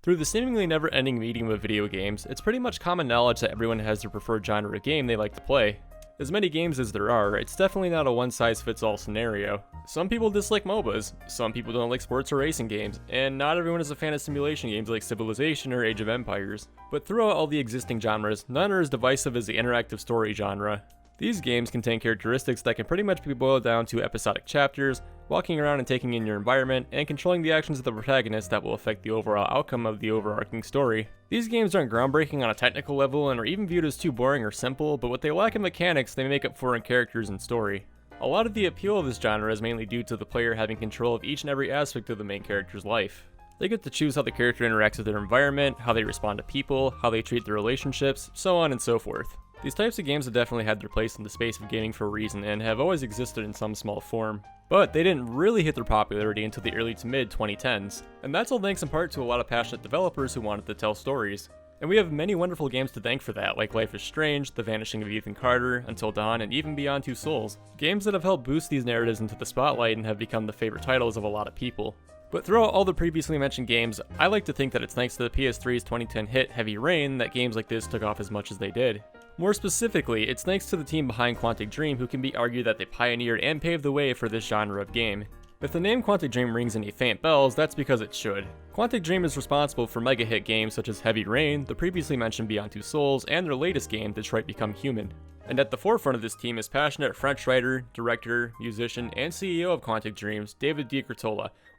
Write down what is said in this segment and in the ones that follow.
Through the seemingly never-ending medium of video games, it's pretty much common knowledge that everyone has their preferred genre of game they like to play. As many games as there are, it's definitely not a one-size-fits-all scenario. Some people dislike MOBAs, some people don't like sports or racing games, and not everyone is a fan of simulation games like Civilization or Age of Empires. But throughout all the existing genres, none are as divisive as the interactive story genre. These games contain characteristics that can pretty much be boiled down to episodic chapters, walking around and taking in your environment, and controlling the actions of the protagonist that will affect the overall outcome of the overarching story. These games aren't groundbreaking on a technical level and are even viewed as too boring or simple, but what they lack in mechanics they make up for in characters and story. A lot of the appeal of this genre is mainly due to the player having control of each and every aspect of the main character's life. They get to choose how the character interacts with their environment, how they respond to people, how they treat their relationships, so on and so forth. These types of games have definitely had their place in the space of gaming for a reason and have always existed in some small form. But they didn't really hit their popularity until the early to mid 2010s, and that's all thanks in part to a lot of passionate developers who wanted to tell stories. And we have many wonderful games to thank for that, like Life is Strange, The Vanishing of Ethan Carter, Until Dawn, and even Beyond Two Souls. Games that have helped boost these narratives into the spotlight and have become the favorite titles of a lot of people. But throughout all the previously mentioned games, I like to think that it's thanks to the PS3's 2010 hit Heavy Rain that games like this took off as much as they did. More specifically, it's thanks to the team behind Quantic Dream who can be argued that they pioneered and paved the way for this genre of game. If the name Quantic Dream rings any faint bells, that's because it should. Quantic Dream is responsible for mega hit games such as Heavy Rain, the previously mentioned Beyond Two Souls, and their latest game, Detroit Become Human. And at the forefront of this team is passionate French writer, director, musician, and CEO of Quantic Dreams, David Di,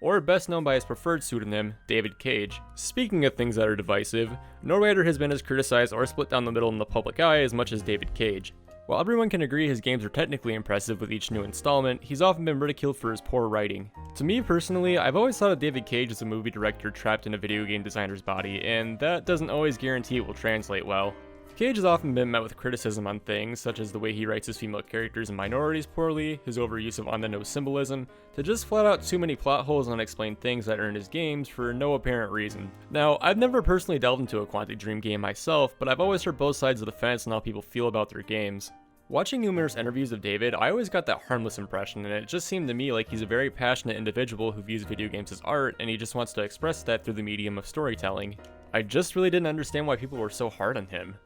or best known by his preferred pseudonym, David Cage. Speaking of things that are divisive, no writer has been as criticized or split down the middle in the public eye as much as David Cage. While everyone can agree his games are technically impressive with each new installment, he's often been ridiculed for his poor writing. To me personally, I've always thought of David Cage as a movie director trapped in a video game designer's body, and that doesn't always guarantee it will translate well. Cage has often been met with criticism on things such as the way he writes his female characters and minorities poorly, his overuse of on-the-nose symbolism, to just flat out too many plot holes and unexplained things that earn his games for no apparent reason. Now, I've never personally delved into a Quantic Dream game myself, but I've always heard both sides of the fence on how people feel about their games. Watching numerous interviews of David, I always got that harmless impression, and it just seemed to me like he's a very passionate individual who views video games as art, and he just wants to express that through the medium of storytelling. I just really didn't understand why people were so hard on him.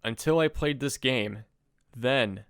Until I played this game. Then,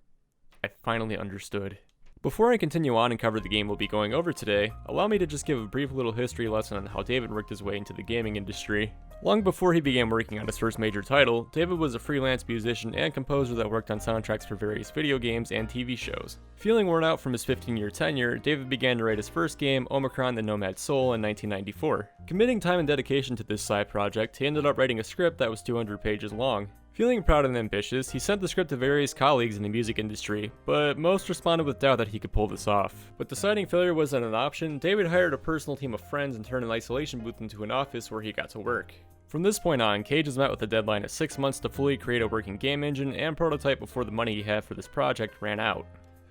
I finally understood. Before I continue on and cover the game we'll be going over today, allow me to just give a brief little history lesson on how David worked his way into the gaming industry. Long before he began working on his first major title, David was a freelance musician and composer that worked on soundtracks for various video games and TV shows. Feeling worn out from his 15-year tenure, David began to write his first game, Omicron: The Nomad Soul, in 1994. Committing time and dedication to this side project, he ended up writing a script that was 200 pages long. Feeling proud and ambitious, he sent the script to various colleagues in the music industry, but most responded with doubt that he could pull this off. But deciding failure wasn't an option, David hired a personal team of friends and turned an isolation booth into an office where he got to work. From this point on, Cage was met with a deadline of 6 months to fully create a working game engine and prototype before the money he had for this project ran out.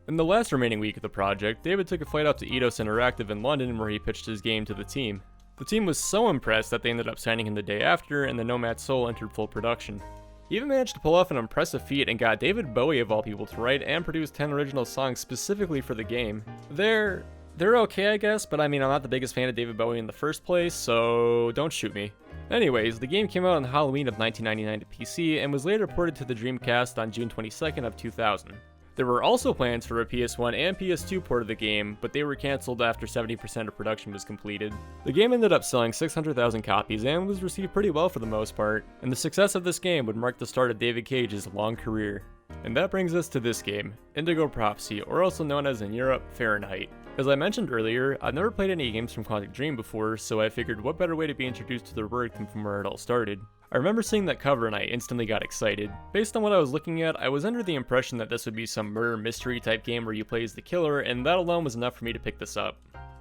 In the last remaining week of the project, David took a flight out to Eidos Interactive in London where he pitched his game to the team. The team was so impressed that they ended up signing him the day after, and the Nomad Soul entered full production. He even managed to pull off an impressive feat and got David Bowie of all people to write and produce 10 original songs specifically for the game. They're okay, I guess, but I mean, I'm not the biggest fan of David Bowie in the first place, so don't shoot me. Anyways, the game came out on Halloween of 1999 to PC and was later ported to the Dreamcast on June 22nd of 2000. There were also plans for a PS1 and PS2 port of the game, but they were cancelled after 70% of production was completed. The game ended up selling 600,000 copies and was received pretty well for the most part, and the success of this game would mark the start of David Cage's long career. And that brings us to this game, Indigo Prophecy, or also known as in Europe, Fahrenheit. As I mentioned earlier, I've never played any games from Quantic Dream before, so I figured what better way to be introduced to their work than from where it all started. I remember seeing that cover and I instantly got excited. Based on what I was looking at, I was under the impression that this would be some murder mystery type game where you play as the killer, and that alone was enough for me to pick this up.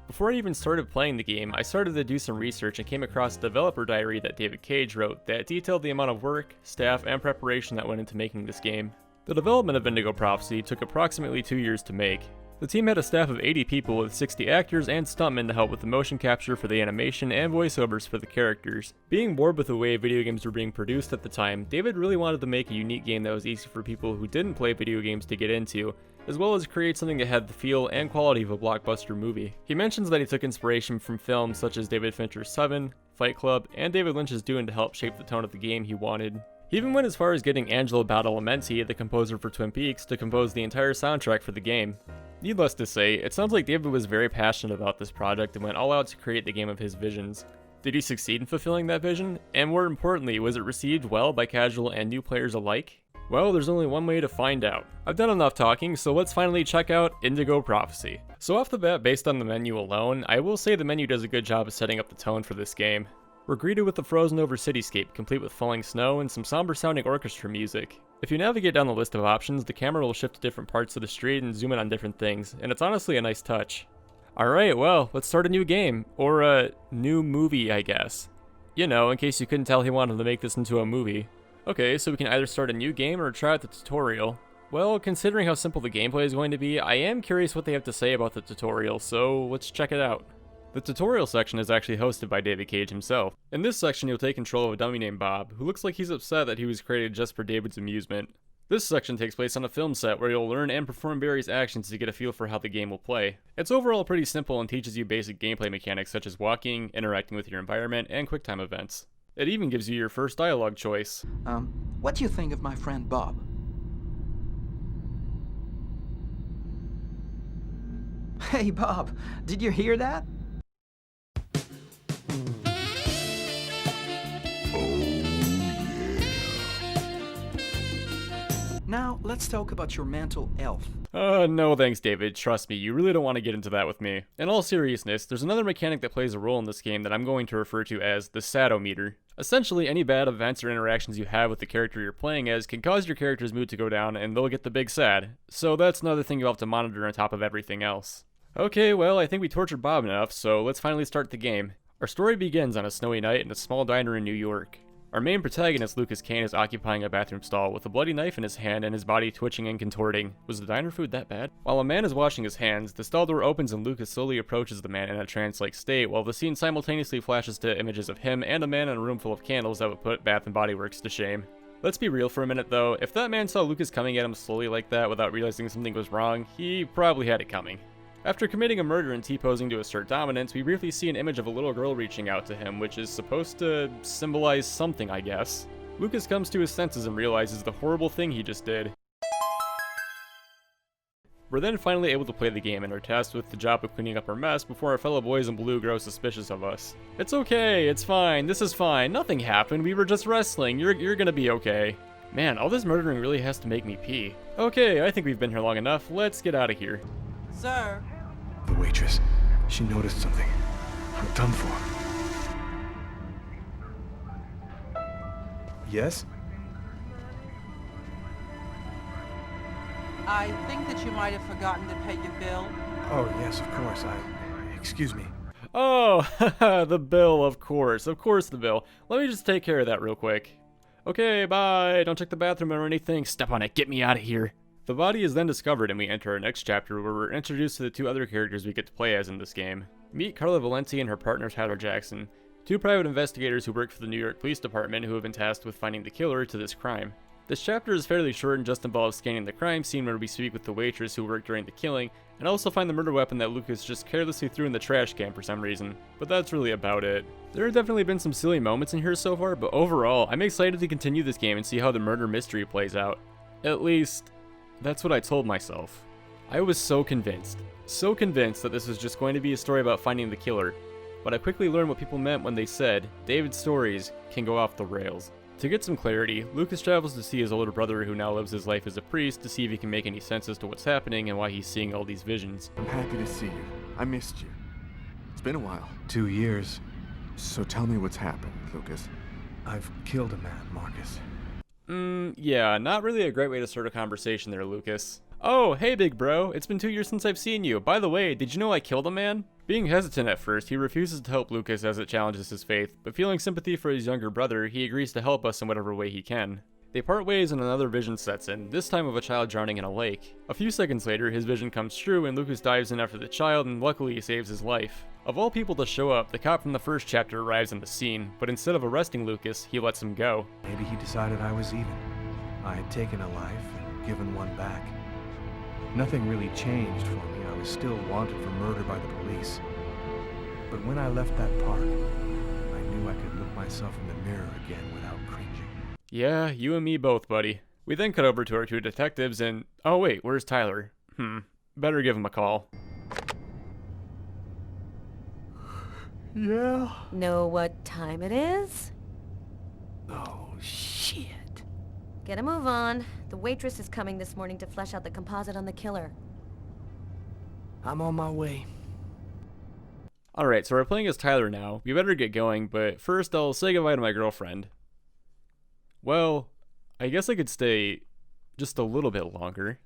Before I even started playing the game, I started to do some research and came across a developer diary that David Cage wrote that detailed the amount of work, staff, and preparation that went into making this game. The development of Indigo Prophecy took approximately 2 years to make. The team had a staff of 80 people with 60 actors and stuntmen to help with the motion capture for the animation and voiceovers for the characters. Being bored with the way video games were being produced at the time, David really wanted to make a unique game that was easy for people who didn't play video games to get into, as well as create something that had the feel and quality of a blockbuster movie. He mentions that he took inspiration from films such as David Fincher's Seven, Fight Club, and David Lynch's Dune to help shape the tone of the game he wanted. He even went as far as getting Angelo Badalamenti, the composer for Twin Peaks, to compose the entire soundtrack for the game. Needless to say, it sounds like David was very passionate about this project and went all out to create the game of his visions. Did he succeed in fulfilling that vision? And more importantly, was it received well by casual and new players alike? Well, there's only one way to find out. I've done enough talking, so let's finally check out Indigo Prophecy. So off the bat, based on the menu alone, I will say the menu does a good job of setting up the tone for this game. We're greeted with a frozen over cityscape, complete with falling snow and some somber sounding orchestra music. If you navigate down the list of options, the camera will shift to different parts of the street and zoom in on different things, and it's honestly a nice touch. Alright, well, let's start a new game, or a new movie, I guess. You know, in case you couldn't tell he wanted to make this into a movie. Okay, so we can either start a new game or try out the tutorial. Well, considering how simple the gameplay is going to be, I am curious what they have to say about the tutorial, so let's check it out. The tutorial section is actually hosted by David Cage himself. In this section, you'll take control of a dummy named Bob, who looks like he's upset that he was created just for David's amusement. This section takes place on a film set where you'll learn and perform various actions to get a feel for how the game will play. It's overall pretty simple and teaches you basic gameplay mechanics such as walking, interacting with your environment, and QuickTime events. It even gives you your first dialogue choice. What do you think of my friend Bob? Hey Bob, did you hear that? Now, let's talk about your mental health. No thanks, David. Trust me, you really don't want to get into that with me. In all seriousness, there's another mechanic that plays a role in this game that I'm going to refer to as the Sadometer. Essentially, any bad events or interactions you have with the character you're playing as can cause your character's mood to go down and they'll get the big sad. So that's another thing you'll have to monitor on top of everything else. Okay, well, I think we tortured Bob enough, so let's finally start the game. Our story begins on a snowy night in a small diner in New York. Our main protagonist, Lucas Kane, is occupying a bathroom stall with a bloody knife in his hand and his body twitching and contorting. Was the diner food that bad? While a man is washing his hands, the stall door opens and Lucas slowly approaches the man in a trance-like state, while the scene simultaneously flashes to images of him and a man in a room full of candles that would put Bath & Body Works to shame. Let's be real for a minute though, if that man saw Lucas coming at him slowly like that without realizing something was wrong, he probably had it coming. After committing a murder and T-posing to assert dominance, we briefly see an image of a little girl reaching out to him, which is supposed to symbolize something, I guess. Lucas comes to his senses and realizes the horrible thing he just did. We're then finally able to play the game and are tasked with the job of cleaning up our mess before our fellow boys in blue grow suspicious of us. It's okay, it's fine, this is fine, nothing happened, we were just wrestling, you're gonna be okay. Man, all this murdering really has to make me pee. Okay, I think we've been here long enough, let's get out of here. Sir. The waitress. She noticed something. I'm done for. Yes? I think that you might have forgotten to pay your bill. Oh, yes, of course. Excuse me. Oh, the bill, of course the bill. Let me just take care of that real quick. Okay, bye. Don't check the bathroom or anything. Step on it. Get me out of here. The body is then discovered and we enter our next chapter where we're introduced to the two other characters we get to play as in this game. Meet Carla Valenti and her partner Tyler Jackson, two private investigators who work for the New York Police Department who have been tasked with finding the killer to this crime. This chapter is fairly short and just involves scanning the crime scene where we speak with the waitress who worked during the killing and also find the murder weapon that Lucas just carelessly threw in the trash can for some reason. But that's really about it. There have definitely been some silly moments in here so far, but overall, I'm excited to continue this game and see how the murder mystery plays out. At least, that's what I told myself. I was so convinced that this was just going to be a story about finding the killer, but I quickly learned what people meant when they said, David's stories can go off the rails. To get some clarity, Lucas travels to see his older brother who now lives his life as a priest to see if he can make any sense as to what's happening and why he's seeing all these visions. I'm happy to see you. I missed you. It's been a while. 2 years. So tell me what's happened, Lucas. I've killed a man, Marcus. Yeah, not really a great way to start a conversation there, Lucas. Oh, hey big bro, it's been 2 years since I've seen you. By the way, did you know I killed a man? Being hesitant at first, he refuses to help Lucas as it challenges his faith, but feeling sympathy for his younger brother, he agrees to help us in whatever way he can. They part ways and another vision sets in, this time of a child drowning in a lake. A few seconds later, his vision comes true and Lucas dives in after the child and luckily he saves his life. Of all people to show up, the cop from the first chapter arrives on the scene, but instead of arresting Lucas, he lets him go. Maybe he decided I was even. I had taken a life and given one back. Nothing really changed for me. I was still wanted for murder by the police. But when I left that park, I knew I could look myself in the mirror again without cringing. Yeah, you and me both, buddy. We then cut over to our two detectives and... oh wait, where's Tyler? Better give him a call. Yeah? Know what time it is? Oh, shit. Get a move on. The waitress is coming this morning to flesh out the composite on the killer. I'm on my way. Alright, so we're playing as Tyler now. We better get going, but first I'll say goodbye to my girlfriend. Well, I guess I could stay just a little bit longer.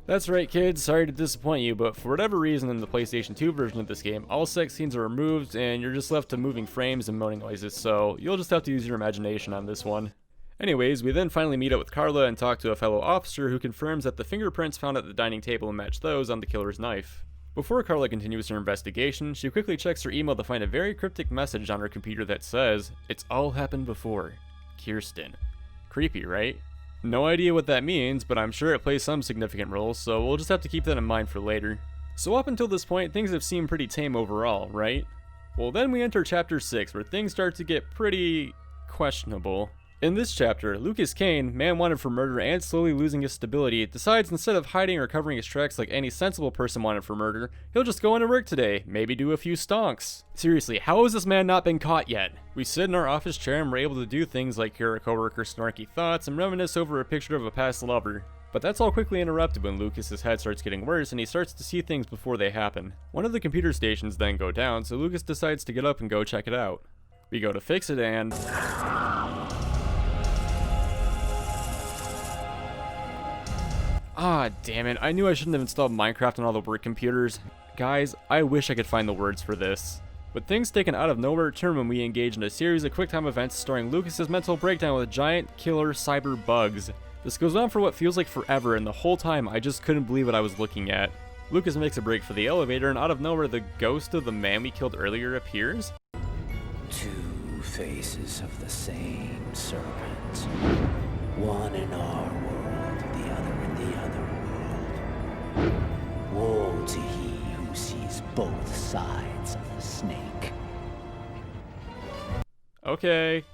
That's right, kids, sorry to disappoint you, but for whatever reason in the PlayStation 2 version of this game, all sex scenes are removed and you're just left to moving frames and moaning noises, so you'll just have to use your imagination on this one. Anyways, we then finally meet up with Carla and talk to a fellow officer who confirms that the fingerprints found at the dining table match those on the killer's knife. Before Carla continues her investigation, she quickly checks her email to find a very cryptic message on her computer that says, "It's all happened before. Kirsten." Creepy, right? No idea what that means, but I'm sure it plays some significant role, so we'll just have to keep that in mind for later. So up until this point, things have seemed pretty tame overall, right? Well, then we enter Chapter 6, where things start to get pretty... questionable. In this chapter, Lucas Kane, man wanted for murder and slowly losing his stability, decides instead of hiding or covering his tracks like any sensible person wanted for murder, he'll just go into work today, maybe do a few stonks. Seriously, how has this man not been caught yet? We sit in our office chair and we're able to do things like hear a coworker's snarky thoughts and reminisce over a picture of a past lover. But that's all quickly interrupted when Lucas's head starts getting worse and he starts to see things before they happen. One of the computer stations then go down, so Lucas decides to get up and go check it out. We go to fix it and... ah, damn it, I knew I shouldn't have installed Minecraft on all the work computers. Guys, I wish I could find the words for this. But things taken out of nowhere turn when we engage in a series of QuickTime events starring Lucas's mental breakdown with giant killer cyber bugs. This goes on for what feels like forever, and the whole time I just couldn't believe what I was looking at. Lucas makes a break for the elevator, and out of nowhere the ghost of the man we killed earlier appears. Two faces of the same serpent. One in our world, the other in the other world. Woe to he who sees both sides of the snake. Okay.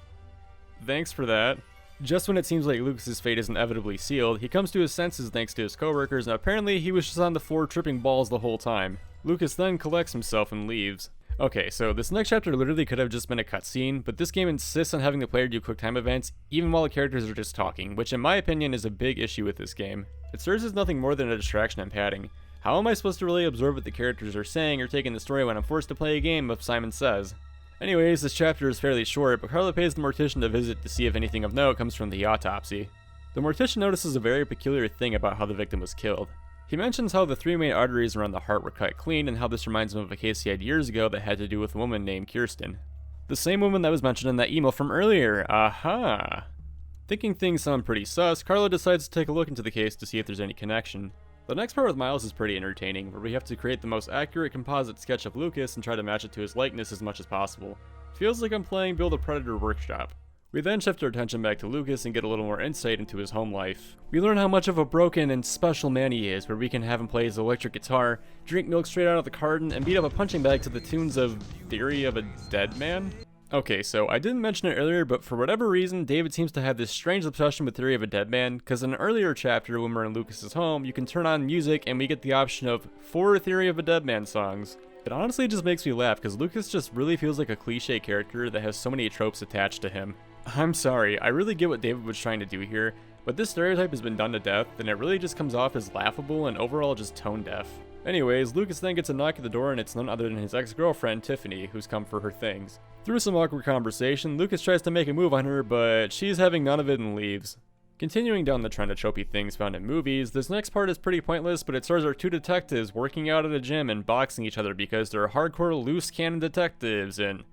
Thanks for that. Just when it seems like Lucas's fate is inevitably sealed, he comes to his senses thanks to his coworkers, and apparently he was just on the floor tripping balls the whole time. Lucas then collects himself and leaves. Okay, so this next chapter literally could have just been a cutscene, but this game insists on having the player do QuickTime events, even while the characters are just talking, which in my opinion is a big issue with this game. It serves as nothing more than a distraction and padding. How am I supposed to really absorb what the characters are saying or take in the story when I'm forced to play a game of Simon Says? Anyways, this chapter is fairly short, but Carla pays the mortician to visit to see if anything of note comes from the autopsy. The mortician notices a very peculiar thing about how the victim was killed. He mentions how the three main arteries around the heart were cut clean and how this reminds him of a case he had years ago that had to do with a woman named Kirsten. The same woman that was mentioned in that email from earlier, aha! Thinking things sound pretty sus, Carla decides to take a look into the case to see if there's any connection. The next part with Miles is pretty entertaining, where we have to create the most accurate composite sketch of Lucas and try to match it to his likeness as much as possible. Feels like I'm playing Build a Predator Workshop. We then shift our attention back to Lucas and get a little more insight into his home life. We learn how much of a broken and special man he is, where we can have him play his electric guitar, drink milk straight out of the carton, and beat up a punching bag to the tunes of Theory of a Dead Man? Okay, so I didn't mention it earlier, but for whatever reason, David seems to have this strange obsession with Theory of a Dead Man, because in an earlier chapter when we're in Lucas's home, you can turn on music and we get the option of 4 Theory of a Dead Man songs. It honestly just makes me laugh, because Lucas just really feels like a cliche character that has so many tropes attached to him. I'm sorry, I really get what David was trying to do here, but this stereotype has been done to death, and it really just comes off as laughable and overall just tone deaf. Anyways, Lucas then gets a knock at the door and it's none other than his ex-girlfriend, Tiffany, who's come for her things. Through some awkward conversation, Lucas tries to make a move on her, but she's having none of it and leaves. Continuing down the trend of tropey things found in movies, this next part is pretty pointless, but it stars our two detectives working out at a gym and boxing each other because they're hardcore loose cannon detectives, and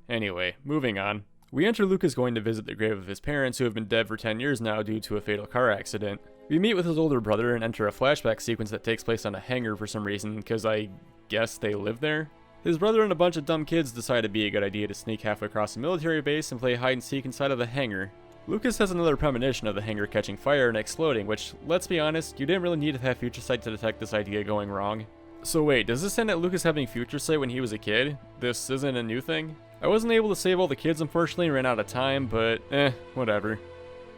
Anyway, moving on. We enter Lucas going to visit the grave of his parents who have been dead for 10 years now due to a fatal car accident. We meet with his older brother and enter a flashback sequence that takes place on a hangar for some reason, because I guess they live there? His brother and a bunch of dumb kids decide it'd be a good idea to sneak halfway across the military base and play hide and seek inside of the hangar. Lucas has another premonition of the hangar catching fire and exploding, which, let's be honest, you didn't really need to have future sight to detect this idea going wrong. So wait, does this end at Lucas having future sight when he was a kid? This isn't a new thing? I wasn't able to save all the kids unfortunately and ran out of time, but whatever.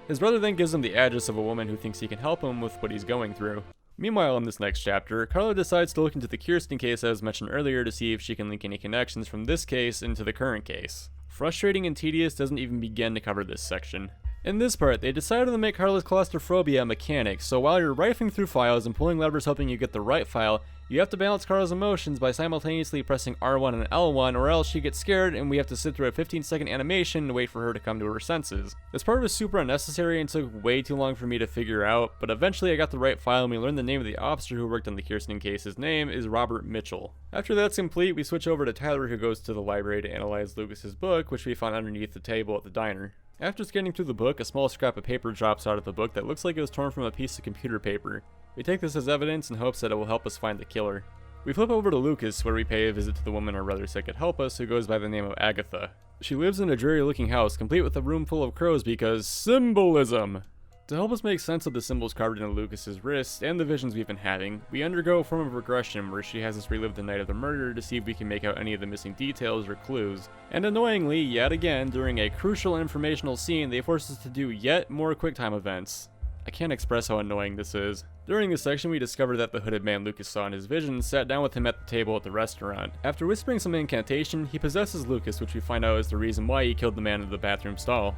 His brother then gives him the address of a woman who thinks he can help him with what he's going through. Meanwhile, in this next chapter, Carla decides to look into the Kirsten case I was mentioned earlier to see if she can link any connections from this case into the current case. Frustrating and tedious doesn't even begin to cover this section. In this part, they decided to make Carla's claustrophobia a mechanic, so while you're rifling through files and pulling levers hoping you get the right file, you have to balance Carla's emotions by simultaneously pressing R1 and L1, or else she gets scared and we have to sit through a 15-second animation to wait for her to come to her senses. This part was super unnecessary and took way too long for me to figure out, but eventually I got the right file and we learned the name of the officer who worked on the Kirsten case. His name is Robert Mitchell. After that's complete, we switch over to Tyler, who goes to the library to analyze Lucas's book, which we found underneath the table at the diner. After scanning through the book, a small scrap of paper drops out of the book that looks like it was torn from a piece of computer paper. We take this as evidence in hopes that it will help us find the killer. We flip over to Lucas, where we pay a visit to the woman our brother said could help us, who goes by the name of Agatha. She lives in a dreary-looking house, complete with a room full of crows because symbolism! To help us make sense of the symbols carved into Lucas's wrists and the visions we've been having, we undergo a form of regression where she has us relive the night of the murder to see if we can make out any of the missing details or clues. And annoyingly, yet again, during a crucial informational scene, they force us to do yet more QuickTime events. I can't express how annoying this is. During this section, we discover that the hooded man Lucas saw in his vision sat down with him at the table at the restaurant. After whispering some incantation, he possesses Lucas, which we find out is the reason why he killed the man in the bathroom stall.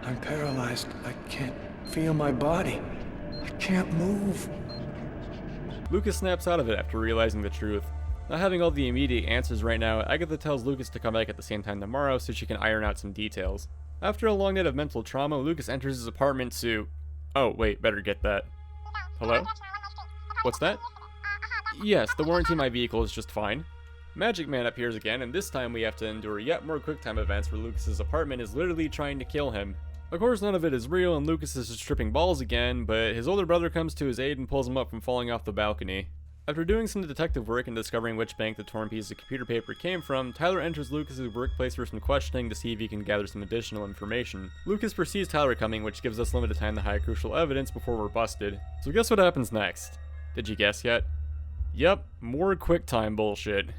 I'm paralyzed. I can't feel my body. I can't move. Lucas snaps out of it after realizing the truth. Not having all the immediate answers right now, Agatha tells Lucas to come back at the same time tomorrow so she can iron out some details. After a long night of mental trauma, Lucas enters his apartment to... Oh, wait, better get that. Hello? What's that? Yes, the warranty on my vehicle is just fine. Magic Man appears again, and this time we have to endure yet more QuickTime events where Lucas's apartment is literally trying to kill him. Of course, none of it is real, and Lucas is just tripping balls again, but his older brother comes to his aid and pulls him up from falling off the balcony. After doing some detective work and discovering which bank the torn piece of computer paper came from, Tyler enters Lucas's workplace for some questioning to see if he can gather some additional information. Lucas perceives Tyler coming, which gives us limited time to hide crucial evidence before we're busted. So guess what happens next? Did you guess yet? Yep, more QuickTime bullshit.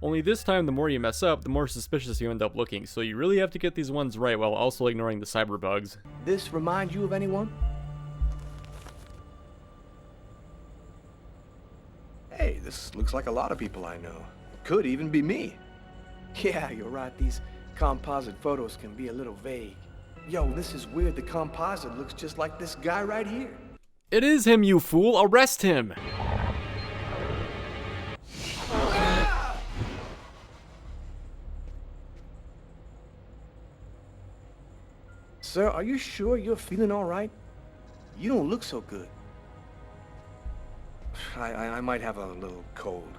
Only this time, the more you mess up, the more suspicious you end up looking, so you really have to get these ones right while also ignoring the cyber bugs. This remind you of anyone? Hey, this looks like a lot of people I know. Could even be me. Yeah, you're right. These composite photos can be a little vague. Yo, this is weird. The composite looks just like this guy right here. It is him, you fool! Arrest him! Sir, are you sure you're feeling all right? You don't look so good. I might have a little cold.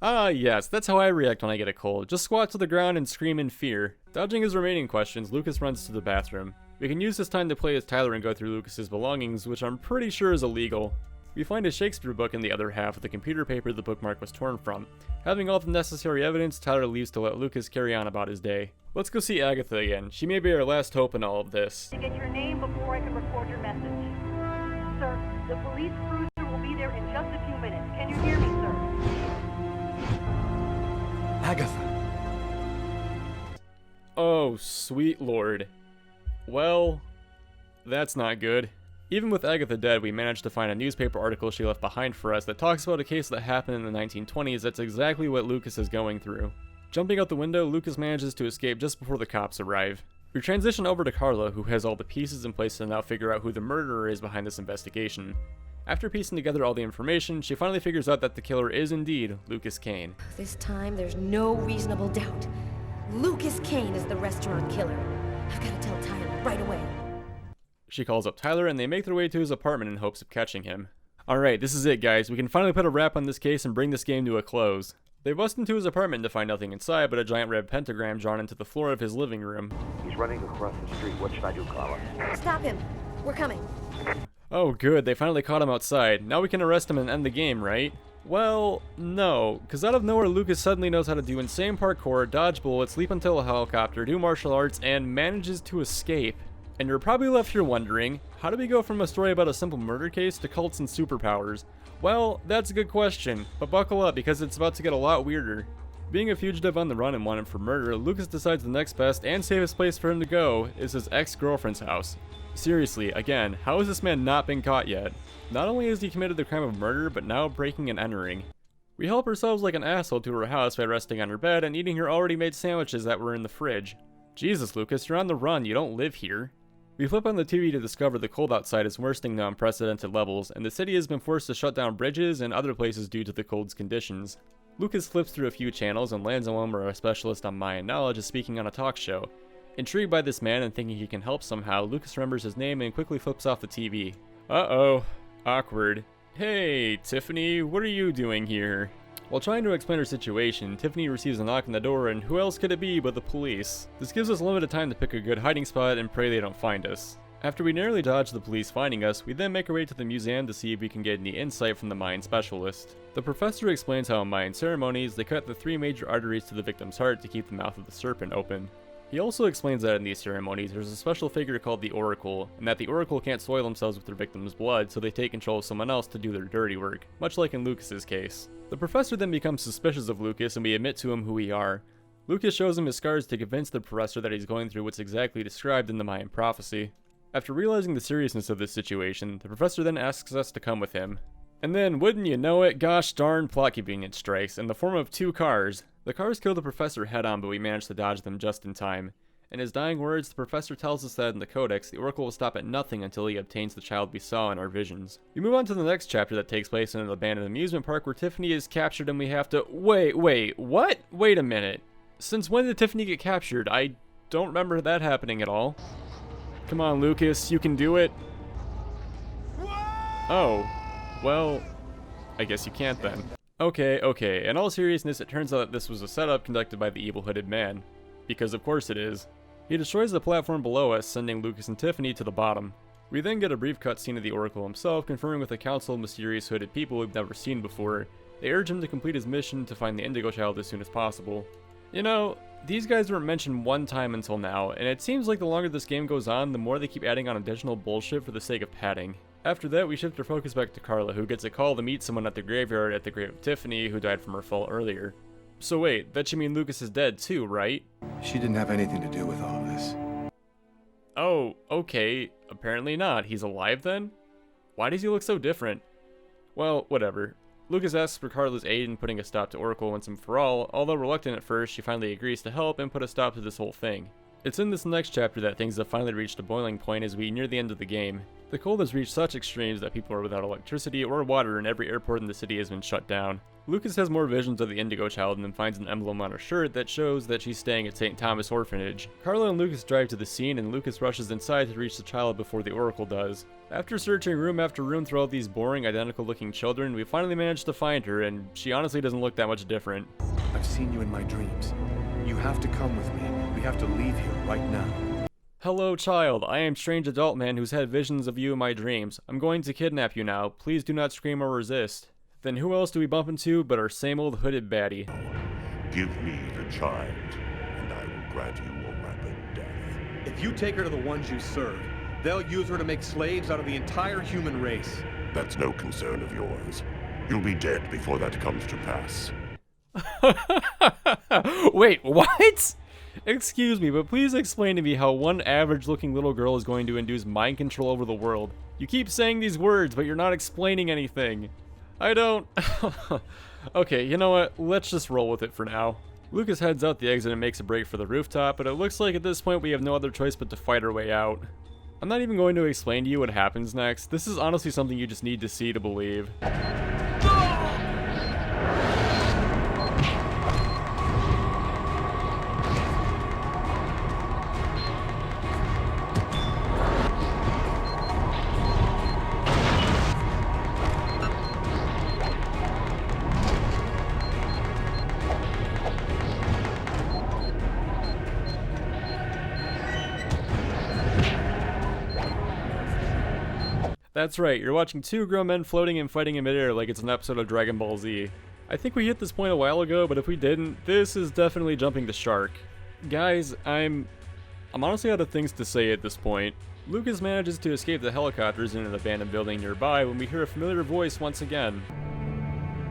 Ah, yes, that's how I react when I get a cold. Just squat to the ground and scream in fear. Dodging his remaining questions, Lucas runs to the bathroom. We can use this time to play as Tyler and go through Lucas's belongings, which I'm pretty sure is illegal. We find a Shakespeare book in the other half of the computer paper the bookmark was torn from. Having all the necessary evidence, Tyler leaves to let Lucas carry on about his day. Let's go see Agatha again. She may be our last hope in all of this. To get your name before I can record your message. Sir, the police cruiser will be there in just a few minutes. Can you hear me, sir? Agatha. Oh, sweet lord. Well, that's not good. Even with Agatha dead, we managed to find a newspaper article she left behind for us that talks about a case that happened in the 1920s that's exactly what Lucas is going through. Jumping out the window, Lucas manages to escape just before the cops arrive. We transition over to Carla, who has all the pieces in place to now figure out who the murderer is behind this investigation. After piecing together all the information, she finally figures out that the killer is indeed Lucas Kane. This time, there's no reasonable doubt. Lucas Kane is the restaurant killer. I've got to tell Tyler right away. She calls up Tyler and they make their way to his apartment in hopes of catching him. Alright, this is it guys, we can finally put a wrap on this case and bring this game to a close. They bust into his apartment to find nothing inside but a giant red pentagram drawn into the floor of his living room. He's running across the street. What should I do, Carla? Stop him. We're coming. Oh good, they finally caught him outside. Now we can arrest him and end the game, right? Well, no, because out of nowhere Lucas suddenly knows how to do insane parkour, dodge bullets, leap into a helicopter, do martial arts, and manages to escape. And you're probably left here wondering, how do we go from a story about a simple murder case to cults and superpowers? Well, that's a good question, but buckle up because it's about to get a lot weirder. Being a fugitive on the run and wanted for murder, Lucas decides the next best and safest place for him to go is his ex-girlfriend's house. Seriously, again, how has this man not been caught yet? Not only has he committed the crime of murder, but now breaking and entering. We help ourselves like an asshole to her house by resting on her bed and eating her already made sandwiches that were in the fridge. Jesus, Lucas, you're on the run, you don't live here. We flip on the TV to discover the cold outside is worsting to unprecedented levels, and the city has been forced to shut down bridges and other places due to the cold's conditions. Lucas flips through a few channels and lands on one where a specialist on Mayan knowledge is speaking on a talk show. Intrigued by this man and thinking he can help somehow, Lucas remembers his name and quickly flips off the TV. Uh-oh. Awkward. Hey, Tiffany, what are you doing here? While trying to explain her situation, Tiffany receives a knock on the door and who else could it be but the police? This gives us limited time to pick a good hiding spot and pray they don't find us. After we narrowly dodge the police finding us, we then make our way to the museum to see if we can get any insight from the Mayan specialist. The professor explains how in Mayan ceremonies, they cut the 3 major arteries to the victim's heart to keep the mouth of the serpent open. He also explains that in these ceremonies, there's a special figure called the Oracle, and that the Oracle can't soil themselves with their victim's blood, so they take control of someone else to do their dirty work, much like in Lucas's case. The professor then becomes suspicious of Lucas and we admit to him who we are. Lucas shows him his scars to convince the professor that he's going through what's exactly described in the Mayan prophecy. After realizing the seriousness of this situation, the professor then asks us to come with him. And then, wouldn't you know it, gosh darn plot convenience strikes in the form of 2 cars. The cars kill the professor head on, but we manage to dodge them just in time. In his dying words, the professor tells us that in the Codex, the Oracle will stop at nothing until he obtains the child we saw in our visions. We move on to the next chapter that takes place in an abandoned amusement park where Tiffany is captured and we have to- Wait, what? Wait a minute. Since when did Tiffany get captured? I don't remember that happening at all. Come on, Lucas, you can do it. Oh, well, I guess you can't then. Okay, in all seriousness, it turns out that this was a setup conducted by the evil hooded man. Because of course it is. He destroys the platform below us, sending Lucas and Tiffany to the bottom. We then get a brief cutscene of the Oracle himself, confirming with a council of mysterious hooded people we've never seen before. They urge him to complete his mission to find the Indigo Child as soon as possible. You know, these guys weren't mentioned one time until now, and it seems like the longer this game goes on, the more they keep adding on additional bullshit for the sake of padding. After that, we shift our focus back to Carla, who gets a call to meet someone at the graveyard at the grave of Tiffany, who died from her fall earlier. So wait, that should mean Lucas is dead too, right? She didn't have anything to do with all of this. Oh, okay, apparently not. He's alive then? Why does he look so different? Well, whatever. Lucas asks for Carla's aid in putting a stop to Oracle once and for all, although reluctant at first, she finally agrees to help and put a stop to this whole thing. It's in this next chapter that things have finally reached a boiling point as we near the end of the game. The cold has reached such extremes that people are without electricity or water and every airport in the city has been shut down. Lucas has more visions of the Indigo Child and then finds an emblem on her shirt that shows that she's staying at St. Thomas Orphanage. Carla and Lucas drive to the scene and Lucas rushes inside to reach the child before the Oracle does. After searching room after room through all these boring, identical looking children, we finally manage to find her and she honestly doesn't look that much different. I've seen you in my dreams. You have to come with me. We have to leave here right now. Hello, child. I am strange adult man who's had visions of you in my dreams. I'm going to kidnap you now. Please do not scream or resist. Then who else do we bump into but our same old hooded baddie? Give me the child, and I will grant you a rapid death. If you take her to the ones you serve, they'll use her to make slaves out of the entire human race. That's no concern of yours. You'll be dead before that comes to pass. Wait, what? Excuse me, but please explain to me how one average-looking little girl is going to induce mind control over the world. You keep saying these words, but you're not explaining anything. I don't... Okay, you know what? Let's just roll with it for now. Lucas heads out the exit and makes a break for the rooftop, but it looks like at this point we have no other choice but to fight our way out. I'm not even going to explain to you what happens next. This is honestly something you just need to see to believe. That's right, you're watching two grown men floating and fighting in midair like it's an episode of Dragon Ball Z. I think we hit this point a while ago, but if we didn't, this is definitely jumping the shark. Guys, I'm honestly out of things to say at this point. Lucas manages to escape the helicopters in an abandoned building nearby when we hear a familiar voice once again.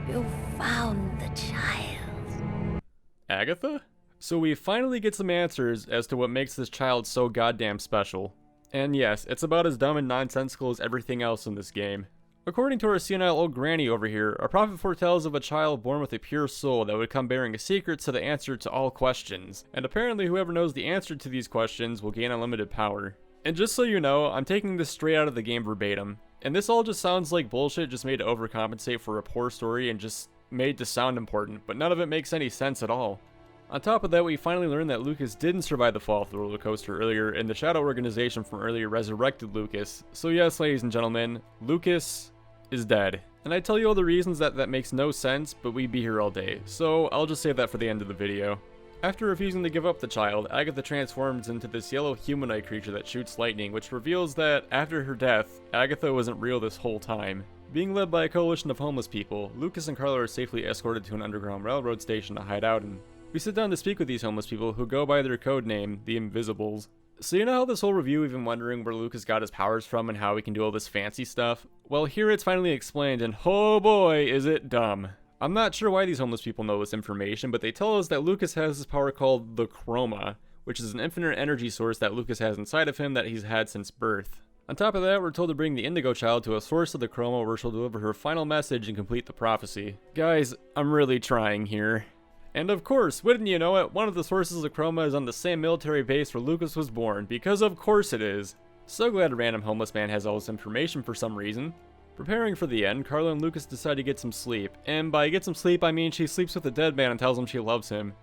You found the child. Agatha? So we finally get some answers as to what makes this child so goddamn special. And yes, it's about as dumb and nonsensical as everything else in this game. According to our senile old granny over here, a prophet foretells of a child born with a pure soul that would come bearing a secret to the answer to all questions. And apparently whoever knows the answer to these questions will gain unlimited power. And just so you know, I'm taking this straight out of the game verbatim. And this all just sounds like bullshit just made to overcompensate for a poor story and just made to sound important, but none of it makes any sense at all. On top of that, we finally learned that Lucas didn't survive the fall of the roller coaster earlier, and the Shadow organization from earlier resurrected Lucas. So yes, ladies and gentlemen, Lucas is dead. And I tell you all the reasons that makes no sense, but we'd be here all day, so I'll just save that for the end of the video. After refusing to give up the child, Agatha transforms into this yellow humanoid creature that shoots lightning, which reveals that, after her death, Agatha wasn't real this whole time. Being led by a coalition of homeless people, Lucas and Carla are safely escorted to an underground railroad station to hide out in. We sit down to speak with these homeless people who go by their code name, the Invisibles. So you know how this whole review we've been wondering where Lucas got his powers from and how he can do all this fancy stuff? Well, here it's finally explained, and oh boy, is it dumb. I'm not sure why these homeless people know this information, but they tell us that Lucas has this power called the Chroma, which is an infinite energy source that Lucas has inside of him that he's had since birth. On top of that, we're told to bring the Indigo child to a source of the Chroma where she'll deliver her final message and complete the prophecy. Guys, I'm really trying here. And of course, wouldn't you know it, one of the sources of Chroma is on the same military base where Lucas was born, because of course it is. So glad a random homeless man has all this information for some reason. Preparing for the end, Carla and Lucas decide to get some sleep. And by get some sleep, I mean she sleeps with a dead man and tells him she loves him.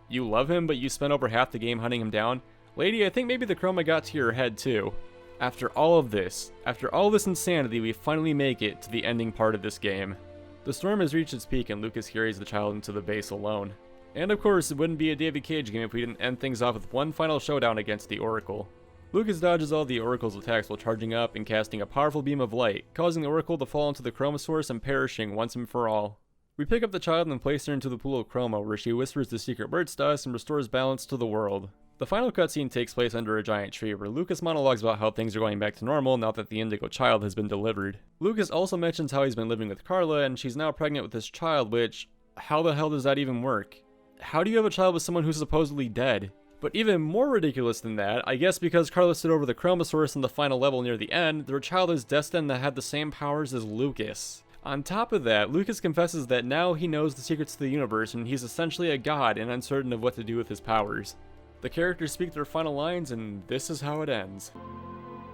You love him, but you spent over half the game hunting him down? Lady, I think maybe the Chroma got to your head too. After all this insanity, we finally make it to the ending part of this game. The storm has reached its peak and Lucas carries the child into the base alone. And of course, it wouldn't be a David Cage game if we didn't end things off with one final showdown against the Oracle. Lucas dodges all the Oracle's attacks while charging up and casting a powerful beam of light, causing the Oracle to fall into the Chroma source and perishing once and for all. We pick up the child and place her into the pool of Chroma, where she whispers the secret words to us and restores balance to the world. The final cutscene takes place under a giant tree, where Lucas monologues about how things are going back to normal now that the Indigo child has been delivered. Lucas also mentions how he's been living with Carla and she's now pregnant with this child, which, how the hell does that even work? How do you have a child with someone who's supposedly dead? But even more ridiculous than that, I guess because Carla stood over the Chroma source in the final level near the end, their child is destined to have the same powers as Lucas. On top of that, Lucas confesses that now he knows the secrets to the universe and he's essentially a god and uncertain of what to do with his powers. The characters speak their final lines and this is how it ends.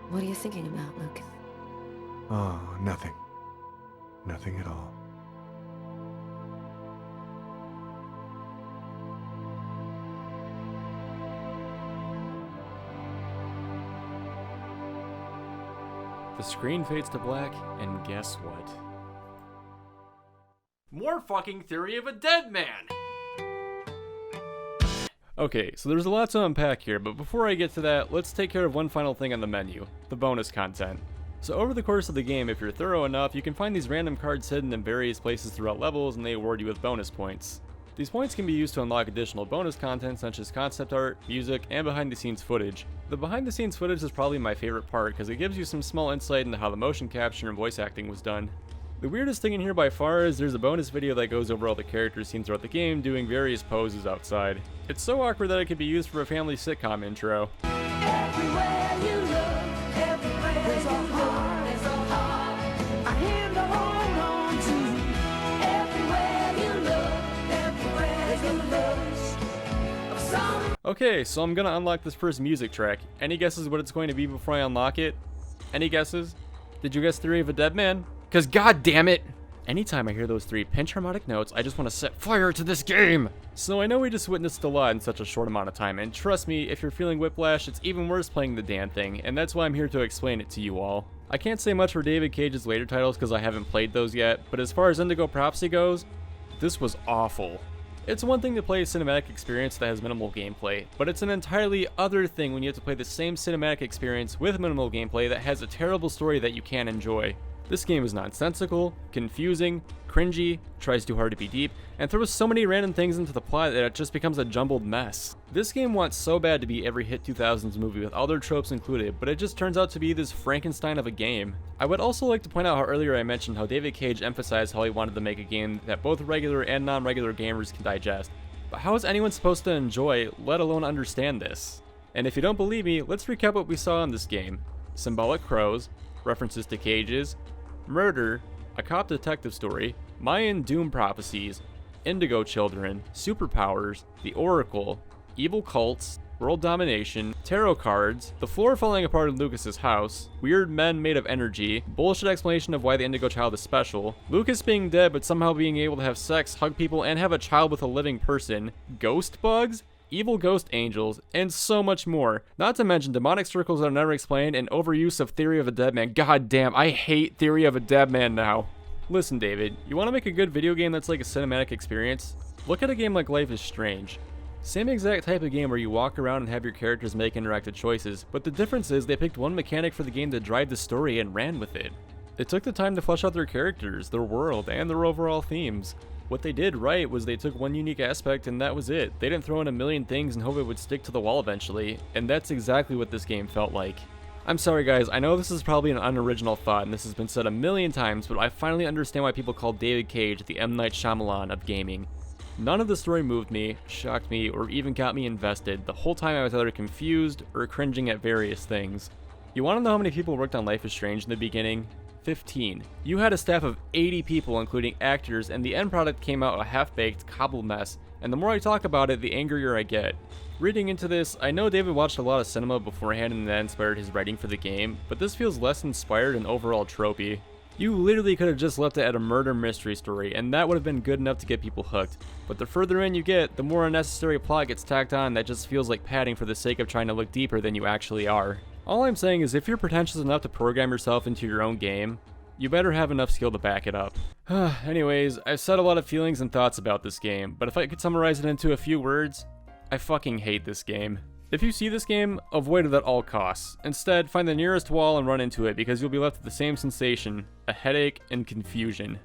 What are you thinking about, Lucas? Oh, nothing. Nothing at all. The screen fades to black, and guess what? More fucking Theory of a Dead Man! Okay, so there's a lot to unpack here, but before I get to that, let's take care of one final thing on the menu, the bonus content. So over the course of the game, if you're thorough enough, you can find these random cards hidden in various places throughout levels and they award you with bonus points. These points can be used to unlock additional bonus content such as concept art, music, and behind the scenes footage. The behind the scenes footage is probably my favorite part because it gives you some small insight into how the motion capture and voice acting was done. The weirdest thing in here by far is there's a bonus video that goes over all the characters seen throughout the game doing various poses outside. It's so awkward that it could be used for a family sitcom intro. Everywhere you look, everywhere there's a heart, a hand to hold on to. Everywhere you look, everywhere you look, of some. Okay, so I'm gonna unlock this first music track. Any guesses what it's going to be before I unlock it? Any guesses? Did you guess Theory of a Dead Man? Cause god damn it! Anytime I hear those three pinch harmonic notes, I just want to set fire to this game! So I know we just witnessed a lot in such a short amount of time, and trust me, if you're feeling whiplash, it's even worse playing the damn thing, and that's why I'm here to explain it to you all. I can't say much for David Cage's later titles because I haven't played those yet, but as far as Indigo Prophecy goes, this was awful. It's one thing to play a cinematic experience that has minimal gameplay, but it's an entirely other thing when you have to play the same cinematic experience with minimal gameplay that has a terrible story that you can't enjoy. This game is nonsensical, confusing, cringy, tries too hard to be deep, and throws so many random things into the plot that it just becomes a jumbled mess. This game wants so bad to be every hit 2000s movie with all their tropes included, but it just turns out to be this Frankenstein of a game. I would also like to point out how earlier I mentioned how David Cage emphasized how he wanted to make a game that both regular and non-regular gamers can digest. But how is anyone supposed to enjoy, let alone understand this? And if you don't believe me, let's recap what we saw in this game. Symbolic crows, references to cages, murder, a cop detective story, Mayan doom prophecies, indigo children, superpowers, the Oracle, evil cults, world domination, tarot cards, the floor falling apart in Lucas's house, weird men made of energy, bullshit explanation of why the indigo child is special, Lucas being dead but somehow being able to have sex, hug people, and have a child with a living person, ghost bugs, evil ghost angels, and so much more. Not to mention demonic circles that are never explained and overuse of Theory of a Dead Man. God damn, I hate Theory of a Dead Man now. Listen, David, you want to make a good video game that's like a cinematic experience? Look at a game like Life is Strange. Same exact type of game where you walk around and have your characters make interactive choices, but the difference is they picked one mechanic for the game to drive the story and ran with it. They took the time to flesh out their characters, their world, and their overall themes. What they did right was they took one unique aspect and that was it. They didn't throw in a million things and hope it would stick to the wall eventually, and that's exactly what this game felt like. I'm sorry guys, I know this is probably an unoriginal thought and this has been said a million times, but I finally understand why people call David Cage the M. Night Shyamalan of gaming. None of the story moved me, shocked me, or even got me invested. The whole time I was either confused or cringing at various things. You want to know how many people worked on Life is Strange in the beginning? 15. You had a staff of 80 people including actors, and the end product came out a half-baked, cobbled mess, and the more I talk about it, the angrier I get. Reading into this, I know David watched a lot of cinema beforehand and that inspired his writing for the game, but this feels less inspired and overall tropey. You literally could have just left it at a murder mystery story, and that would have been good enough to get people hooked. But the further in you get, the more unnecessary plot gets tacked on that just feels like padding for the sake of trying to look deeper than you actually are. All I'm saying is if you're pretentious enough to program yourself into your own game, you better have enough skill to back it up. Anyways, I've said a lot of feelings and thoughts about this game, but if I could summarize it into a few words, I fucking hate this game. If you see this game, avoid it at all costs. Instead, find the nearest wall and run into it because you'll be left with the same sensation, a headache and confusion.